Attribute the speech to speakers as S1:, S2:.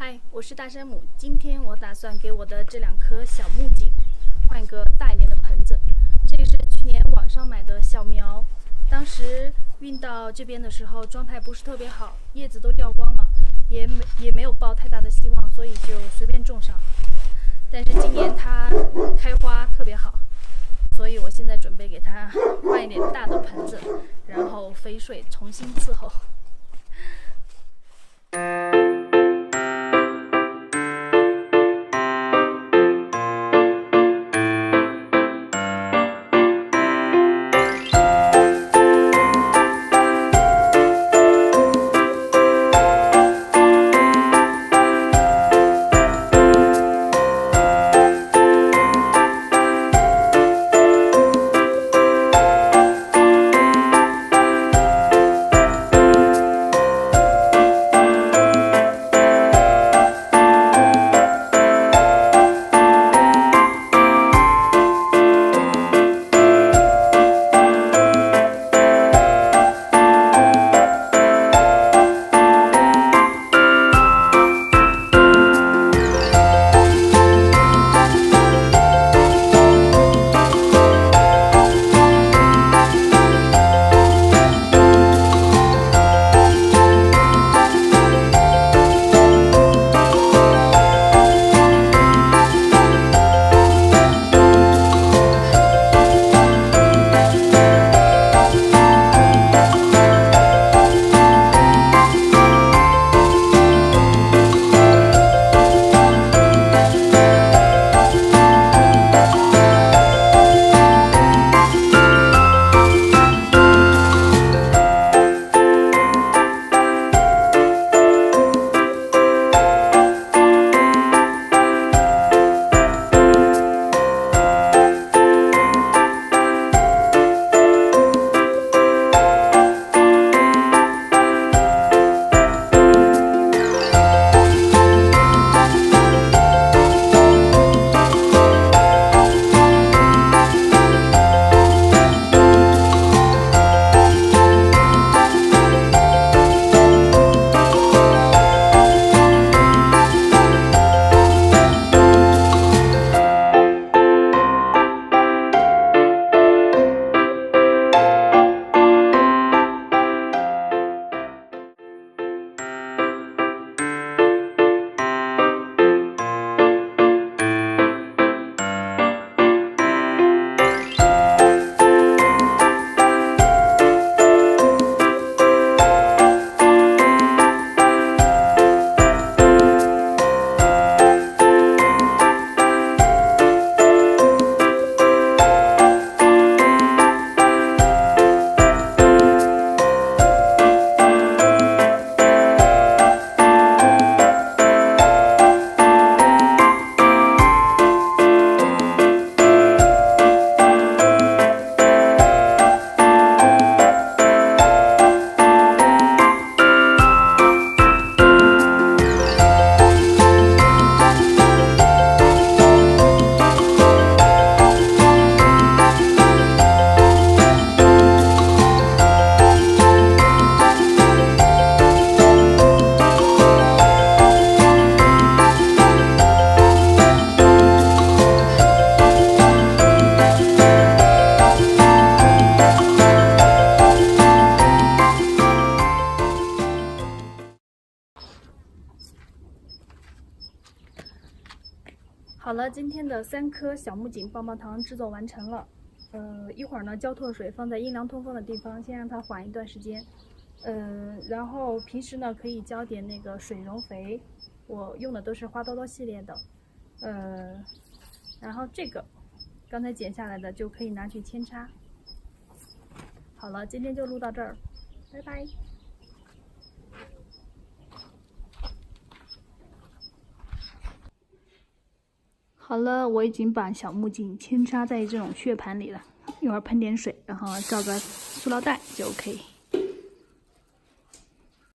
S1: 嗨，我是大山姆。今天我打算给我的这2棵小木槿换一个大一点的盆子。这个是去年网上买的小苗，当时运到这边的时候状态不是特别好，叶子都掉光了，也没有抱太大的希望，所以就随便种上。但是今年它开花特别好，所以我现在准备给它换一点大的盆子，然后肥水重新伺候。好了，今天的3颗小木槿棒棒糖制作完成了。一会儿呢，浇拓水放在阴凉通风的地方，先让它缓一段时间。然后平时呢可以浇点那个水溶肥，我用的都是花多多系列的。然后这个刚才剪下来的就可以拿去扦插。好了，今天就录到这儿，拜拜。好了，我已经把小木槿扦插在这种血盘里了，一会儿喷点水，然后罩个塑料袋就 OK。